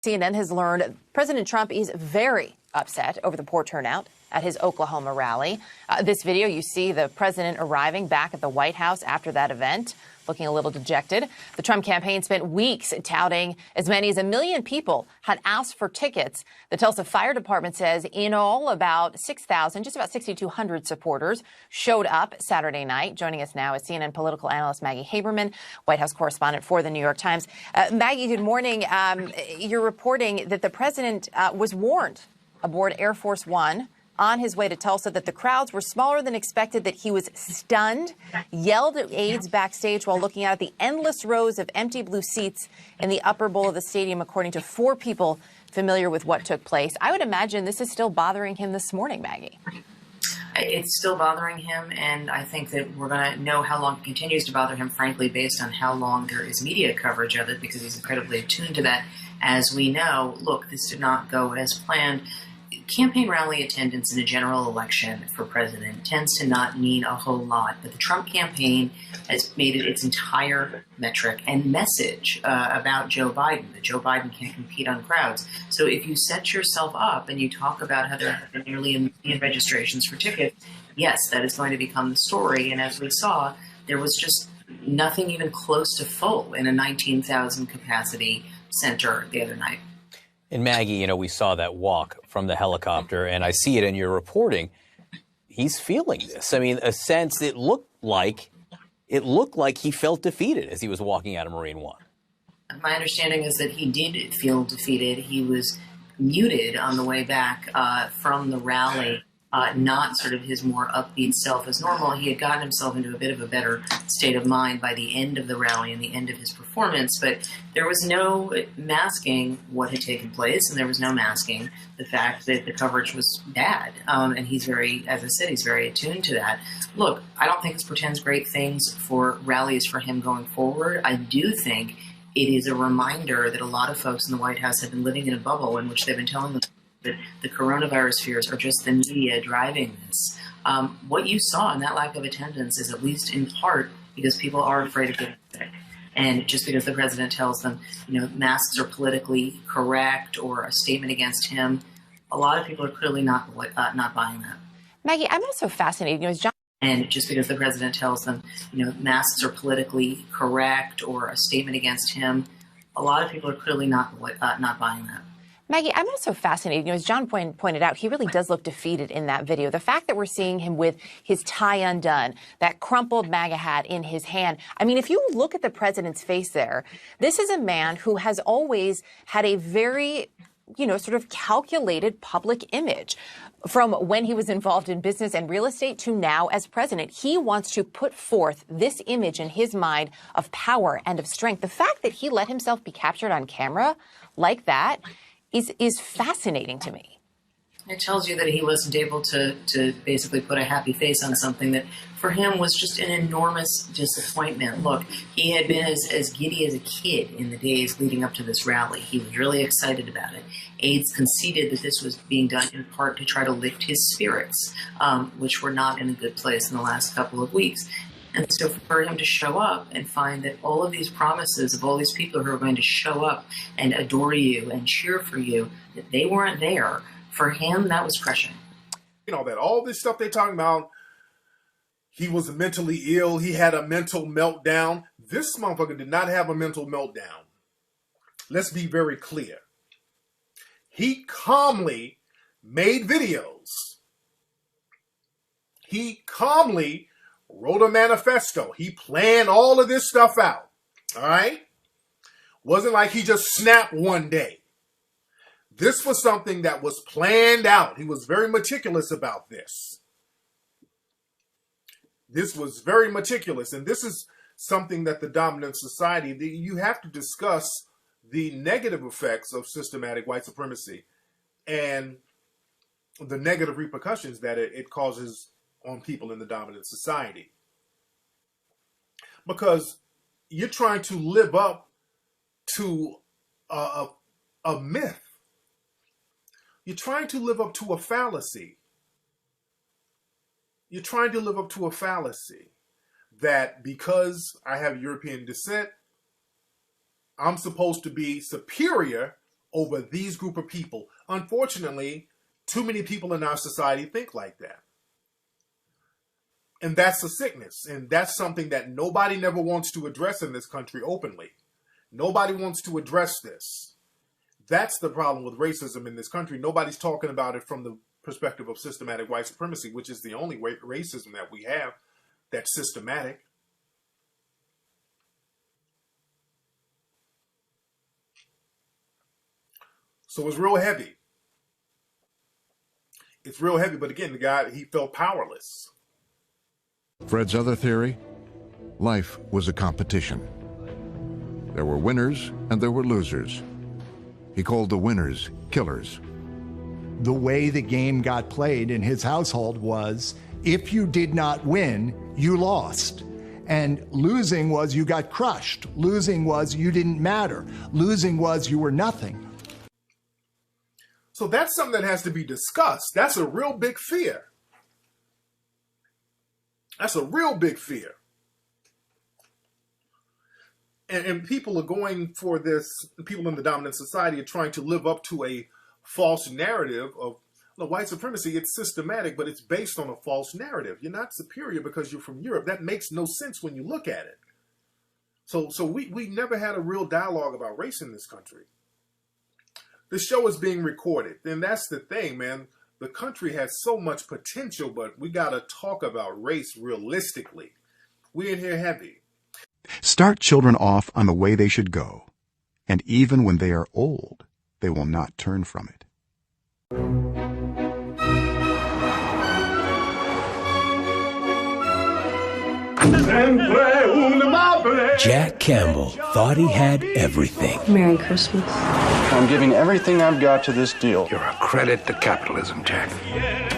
CNN has learned President Trump is very upset over the poor turnout at his Oklahoma rally. This video, you see the president arriving back at the White House after that event, looking a little dejected. The Trump campaign spent weeks touting as many as 1 million people had asked for tickets. The Tulsa Fire Department says in all about 6,000, just about 6,200 supporters showed up Saturday night. Joining us now is CNN political analyst Maggie Haberman, White House correspondent for the New York Times. Maggie, good morning. You're reporting that the president was warned aboard Air Force One on his way to Tulsa that the crowds were smaller than expected, that he was stunned, yelled at aides backstage while looking out at the endless rows of empty blue seats in the upper bowl of the stadium, according to 4 people familiar with what took place. I would imagine this is still bothering him this morning, Maggie. It's still bothering him, and I think that we're going to know how long it continues to bother him, frankly, based on how long there is media coverage of it, because he's incredibly attuned to that. As we know, look, this did not go as planned. Campaign rally attendance in a general election for president tends to not mean a whole lot, but the Trump campaign has made it its entire metric and message about Joe Biden, that Joe Biden can't compete on crowds. So if you set yourself up and you talk about how there have been nearly 1 million registrations for tickets, yes, that is going to become the story. And as we saw, there was just nothing even close to full in a 19,000 capacity center the other night. And Maggie, you know, we saw that walk from the helicopter, and I see it in your reporting. He's feeling this. I mean, a sense it looked like he felt defeated as he was walking out of Marine One. My understanding is that he did feel defeated. He was muted on the way back from the rally, not sort of his more upbeat self as normal. He had gotten himself into a bit of a better state of mind by the end of the rally and the end of his performance, but there was no masking what had taken place, and there was no masking the fact that the coverage was bad. And he's very, as I said, he's very attuned to that. Look, I don't think this portends great things for rallies for him going forward. I do think it is a reminder that a lot of folks in the White House have been living in a bubble in which they've been telling them that the coronavirus fears are just the media driving this. What you saw in that lack of attendance is at least in part because people are afraid of getting sick. And just because the president tells them, you know, masks are politically correct or a statement against him, a lot of people are clearly not buying that. Maggie, I'm also fascinated. You know, as John. And just because the president tells them, you know, masks are politically correct or a statement against him, a lot of people are clearly not buying that. Maggie, I'm also fascinated. You know, as John pointed out, he really does look defeated in that video. The fact that we're seeing him with his tie undone, that crumpled MAGA hat in his hand. I mean, if you look at the president's face there, this is a man who has always had a very, you know, sort of calculated public image. From when he was involved in business and real estate to now as president, he wants to put forth this image in his mind of power and of strength. The fact that he let himself be captured on camera like that is fascinating to me. It tells you that he wasn't able to basically put a happy face on something that for him was just an enormous disappointment. Look, he had been as giddy as a kid in the days leading up to this rally. He was really excited about it. Aides conceded that this was being done in part to try to lift his spirits, which were not in a good place in the last couple of weeks. And so for him to show up and find that all of these promises of all these people who are going to show up and adore you and cheer for you, that they weren't there, for him, that was crushing. You know, that all this stuff they're talking about, he was mentally ill, he had a mental meltdown. This motherfucker did not have a mental meltdown. Let's be very clear. He calmly made videos. He calmly wrote a manifesto. He planned all of this stuff out. All right? Wasn't like he just snapped one day. This was something that was planned out. He was very meticulous about this. This was very meticulous. And this is something that the dominant society, you have to discuss the negative effects of systematic white supremacy and the negative repercussions that it causes on people in the dominant society. Because you're trying to live up to a myth. You're trying to live up to a fallacy. You're trying to live up to a fallacy that because I have European descent, I'm supposed to be superior over these group of people. Unfortunately, too many people in our society think like that. And that's a sickness. And that's something that nobody never wants to address in this country openly. Nobody wants to address this. That's the problem with racism in this country. Nobody's talking about it from the perspective of systematic white supremacy, which is the only racism that we have that's systematic. So it's real heavy. It's real heavy, but again, the guy, he felt powerless. Fred's other theory? Life was a competition. There were winners and there were losers. He called the winners killers. The way the game got played in his household was, if you did not win, you lost. And losing was you got crushed. Losing was you didn't matter. Losing was you were nothing. So that's something that has to be discussed. That's a real big fear. That's a real big fear. And people are going for this, people in the dominant society are trying to live up to a false narrative of white supremacy. It's systematic, but it's based on a false narrative. You're not superior because you're from Europe. That makes no sense when you look at it. So we never had a real dialogue about race in this country. The show is being recorded, and that's the thing, man. The country has so much potential, but we got to talk about race realistically. We're in here heavy. Start children off on the way they should go, and even when they are old, they will not turn from it. Jack Campbell thought he had everything. Merry Christmas. I'm giving everything I've got to this deal. You're a credit to capitalism, Jack.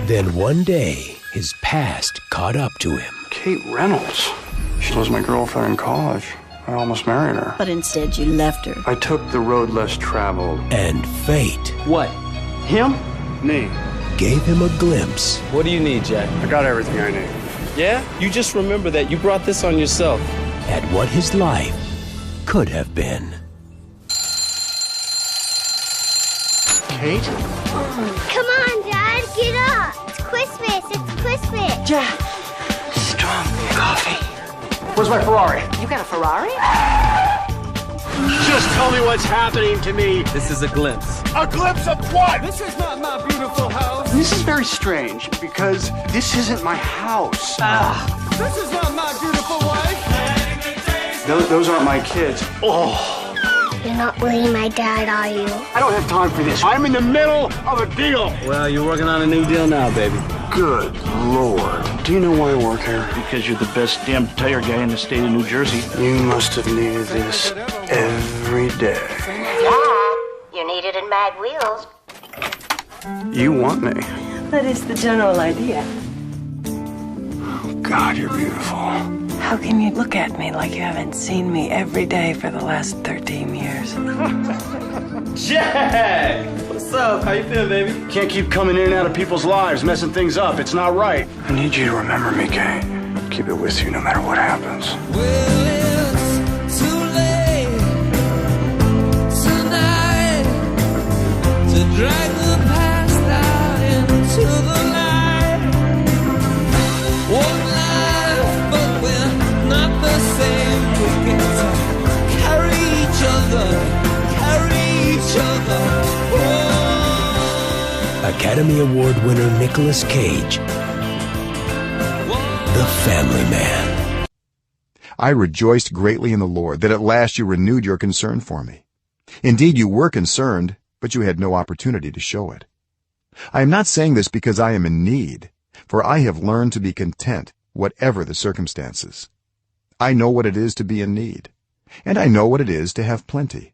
Then one day, his past caught up to him. Kate Reynolds. She was my girlfriend in college. I almost married her. But instead you left her. I took the road less traveled. And fate. What? Him? Me. Gave him a glimpse. What do you need, Jack? I got everything I need. Yeah? You just remember that you brought this on yourself. At what his life could have been. Kate? Come on, Dad, get up. It's Christmas. It's Christmas. Jack. Strong coffee. Where's my Ferrari? You got a Ferrari? Just tell me what's happening to me. This is a glimpse. A glimpse of what? This is not my beautiful house. This is very strange because this isn't my house. This is not my beautiful wife. Those aren't my kids. Oh. You're not really my dad, are you? I don't have time for this. I'm in the middle of a deal. Well, you're working on a new deal now, baby. Good Lord. Do you know why I work here? Because you're the best damn tire guy in the state of New Jersey. You must have needed this every day. Yeah, you need it in Mad Wheels. You want me. That is the general idea. Oh, God, you're beautiful. How can you look at me like you haven't seen me every day for the last 13 years? Jack! What's up? How you feeling, baby? Can't keep coming in and out of people's lives, messing things up. It's not right. I need you to remember me, Kate. Keep it with you no matter what happens. Well, it's too late tonight to drag the past out into the light. One life, but we're not the same. We get to carry each other. Oh. Academy Award winner Nicolas Cage. The Family Man. I rejoiced greatly in the Lord that at last you renewed your concern for me. Indeed, you were concerned, but you had no opportunity to show it. I am not saying this because I am in need, for I have learned to be content, whatever the circumstances. I know what it is to be in need, and I know what it is to have plenty.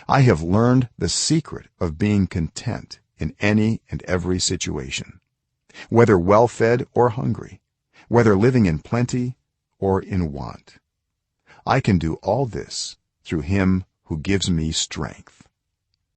I have learned the secret of being content in any and every situation, whether well-fed or hungry, whether living in plenty or in want. I can do all this through him who gives me strength.